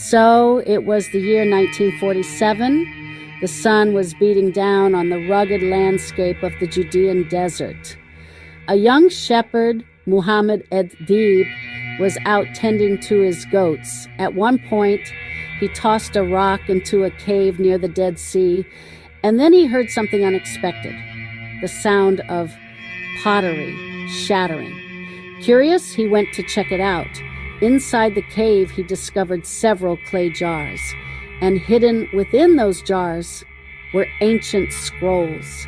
So it was the year 1947. The sun was beating down on the rugged landscape of the Judean desert. A young shepherd, Muhammad ed-Dib, was out tending to his goats. At one point, he tossed a rock into a cave near the Dead Sea, and then he heard something unexpected, the sound of pottery shattering. Curious, he went to check it out. Inside the cave, he discovered several clay jars, and hidden within those jars were ancient scrolls.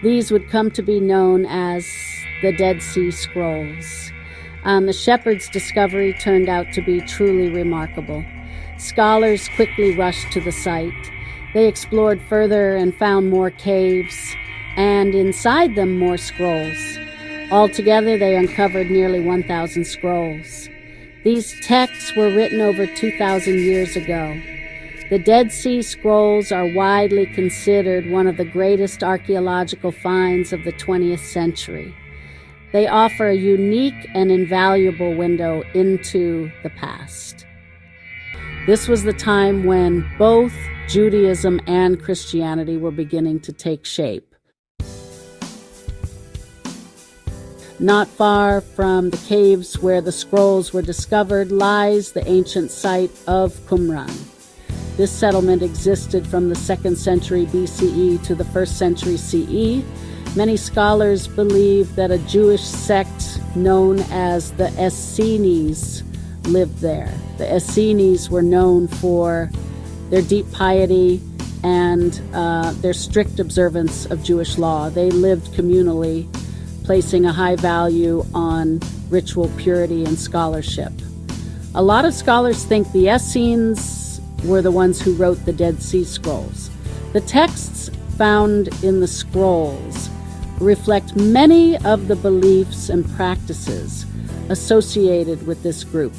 These would come to be known as the Dead Sea Scrolls. The shepherd's discovery turned out to be truly remarkable. Scholars quickly rushed to the site. They explored further and found more caves, and inside them more scrolls. Altogether, they uncovered nearly 1,000 scrolls. These texts were written over 2,000 years ago. The Dead Sea Scrolls are widely considered one of the greatest archaeological finds of the 20th century. They offer a unique and invaluable window into the past. This was the time when both Judaism and Christianity were beginning to take shape. Not far from the caves where the scrolls were discovered lies the ancient site of Qumran. This settlement existed from the 2nd century BCE to the 1st century CE. Many scholars believe that a Jewish sect known as the Essenes lived there. The Essenes were known for their deep piety and their strict observance of Jewish law. They lived communally, placing a high value on ritual purity and scholarship. A lot of scholars think the Essenes were the ones who wrote the Dead Sea Scrolls. The texts found in the scrolls reflect many of the beliefs and practices associated with this group.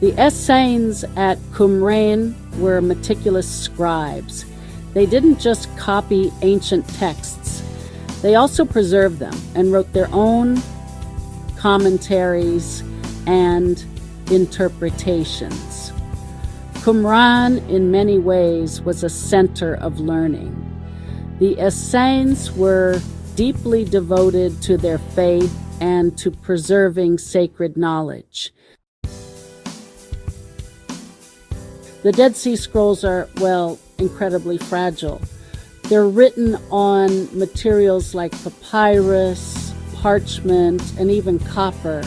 The Essenes at Qumran were meticulous scribes. They didn't just copy ancient texts. They also preserved them and wrote their own commentaries and interpretations. Qumran, in many ways, was a center of learning. The Essenes were deeply devoted to their faith and to preserving sacred knowledge. The Dead Sea Scrolls are, incredibly fragile. They're written on materials like papyrus, parchment, and even copper.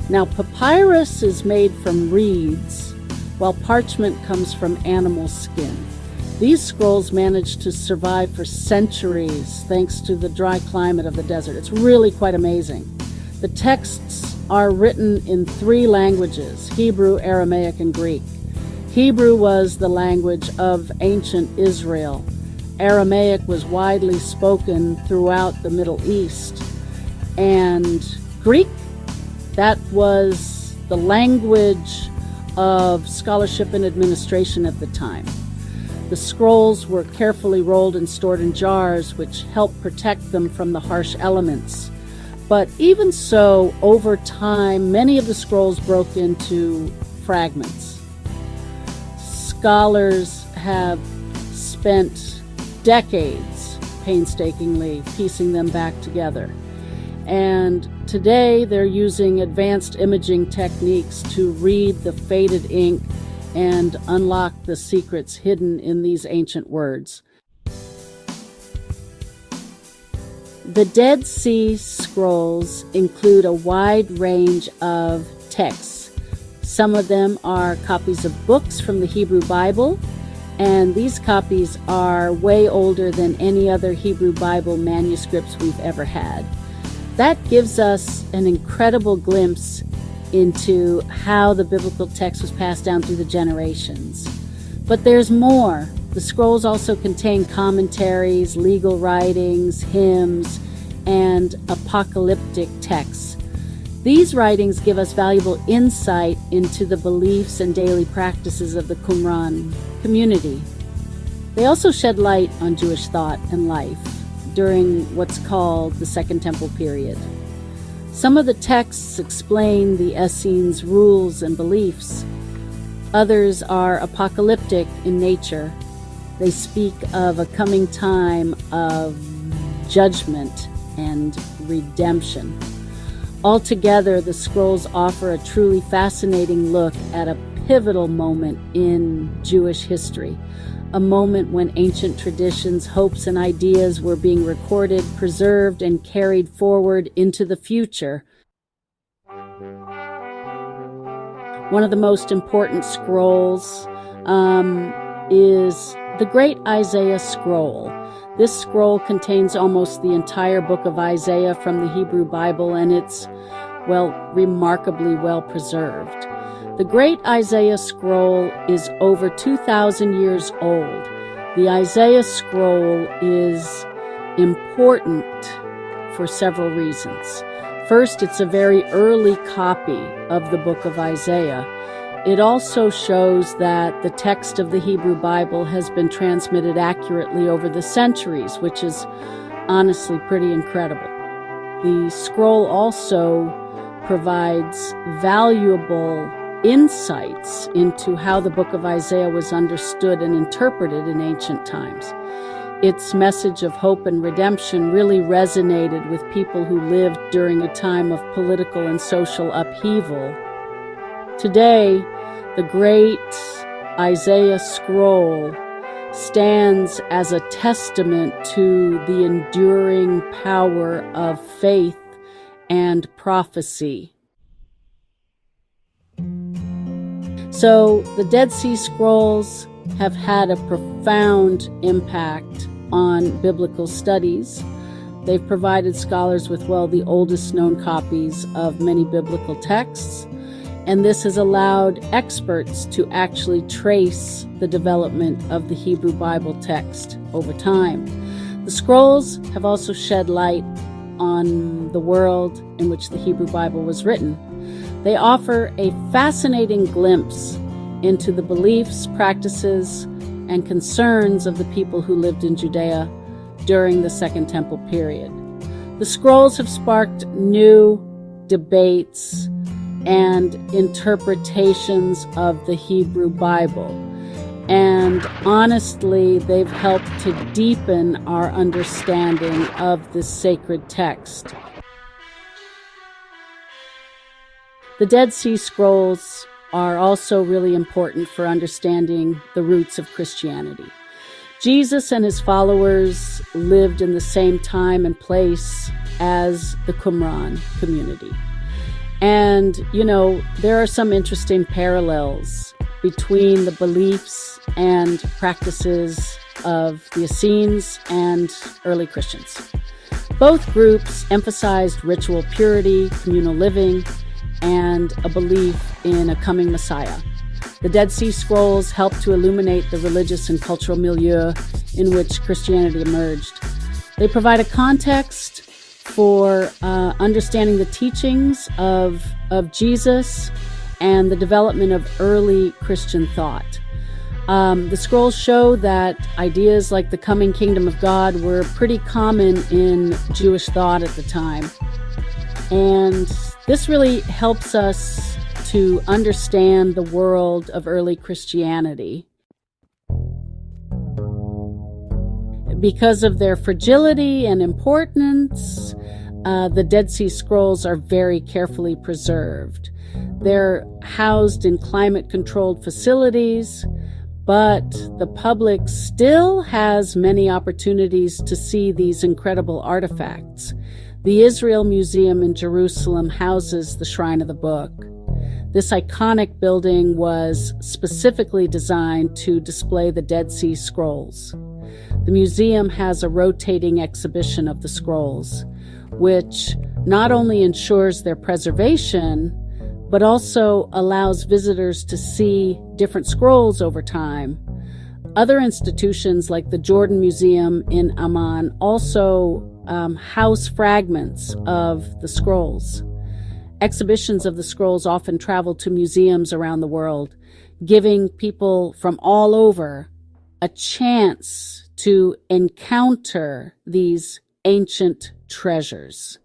Now, papyrus is made from reeds, while parchment comes from animal skin. These scrolls managed to survive for centuries thanks to the dry climate of the desert. It's really quite amazing. The texts are written in 3 languages: Hebrew, Aramaic, and Greek. Hebrew was the language of ancient Israel. Aramaic was widely spoken throughout the Middle East. And Greek, that was the language of scholarship and administration at the time. The scrolls were carefully rolled and stored in jars, which helped protect them from the harsh elements. But even so, over time, many of the scrolls broke into fragments. Scholars have spent decades painstakingly piecing them back together. And today they're using advanced imaging techniques to read the faded ink and unlock the secrets hidden in these ancient words. The Dead Sea Scrolls include a wide range of texts. Some of them are copies of books from the Hebrew Bible, and these copies are way older than any other Hebrew Bible manuscripts we've ever had. That gives us an incredible glimpse into how the biblical text was passed down through the generations. But there's more. The scrolls also contain commentaries, legal writings, hymns, and apocalyptic texts. These writings give us valuable insight into the beliefs and daily practices of the Qumran community. They also shed light on Jewish thought and life during what's called the Second Temple period. Some of the texts explain the Essenes' rules and beliefs. Others are apocalyptic in nature. They speak of a coming time of judgment and redemption. Altogether, the scrolls offer a truly fascinating look at a pivotal moment in Jewish history, a moment when ancient traditions, hopes, and ideas were being recorded, preserved, and carried forward into the future. One of the most important scrolls is the Great Isaiah Scroll. This scroll contains almost the entire book of Isaiah from the Hebrew Bible, and it's, remarkably well preserved. The Great Isaiah Scroll is over 2,000 years old. The Isaiah Scroll is important for several reasons. First, it's a very early copy of the book of Isaiah. It also shows that the text of the Hebrew Bible has been transmitted accurately over the centuries, which is honestly pretty incredible. The scroll also provides valuable insights into how the book of Isaiah was understood and interpreted in ancient times. Its message of hope and redemption really resonated with people who lived during a time of political and social upheaval. Today, the Great Isaiah Scroll stands as a testament to the enduring power of faith and prophecy. So, the Dead Sea Scrolls have had a profound impact on biblical studies. They've provided scholars with, the oldest known copies of many biblical texts, and this has allowed experts to actually trace the development of the Hebrew Bible text over time. The scrolls have also shed light on the world in which the Hebrew Bible was written. They offer a fascinating glimpse into the beliefs, practices, and concerns of the people who lived in Judea during the Second Temple period. The scrolls have sparked new debates and interpretations of the Hebrew Bible. And honestly, they've helped to deepen our understanding of this sacred text. The Dead Sea Scrolls are also really important for understanding the roots of Christianity. Jesus and his followers lived in the same time and place as the Qumran community. And, there are some interesting parallels between the beliefs and practices of the Essenes and early Christians. Both groups emphasized ritual purity, communal living, and a belief in a coming Messiah. The Dead Sea Scrolls help to illuminate the religious and cultural milieu in which Christianity emerged. They provide a context for understanding the teachings of Jesus and the development of early Christian thought. The scrolls show that ideas like the coming kingdom of God were pretty common in Jewish thought at the time. And this really helps us to understand the world of early Christianity. Because of their fragility and importance, the Dead Sea Scrolls are very carefully preserved. They're housed in climate-controlled facilities, but the public still has many opportunities to see these incredible artifacts. The Israel Museum in Jerusalem houses the Shrine of the Book. This iconic building was specifically designed to display the Dead Sea Scrolls. The museum has a rotating exhibition of the scrolls, which not only ensures their preservation, but also allows visitors to see different scrolls over time. Other institutions like the Jordan Museum in Amman also house fragments of the scrolls. Exhibitions of the scrolls often travel to museums around the world, giving people from all over a chance to encounter these ancient treasures.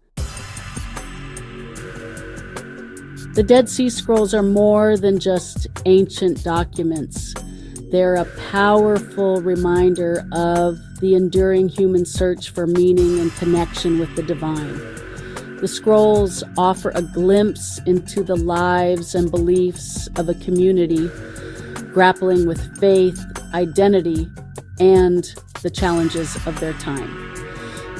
The Dead Sea Scrolls are more than just ancient documents. They're a powerful reminder of the enduring human search for meaning and connection with the divine. The scrolls offer a glimpse into the lives and beliefs of a community grappling with faith, identity, and the challenges of their time.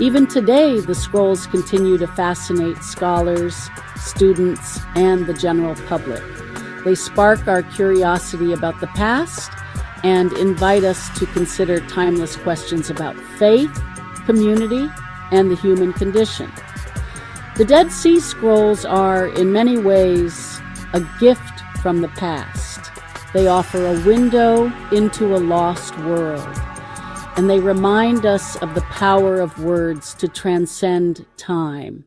Even today, the scrolls continue to fascinate scholars, students, and the general public. They spark our curiosity about the past and invite us to consider timeless questions about faith, community, and the human condition. The Dead Sea Scrolls are, in many ways, a gift from the past. They offer a window into a lost world, and they remind us of the power of words to transcend time.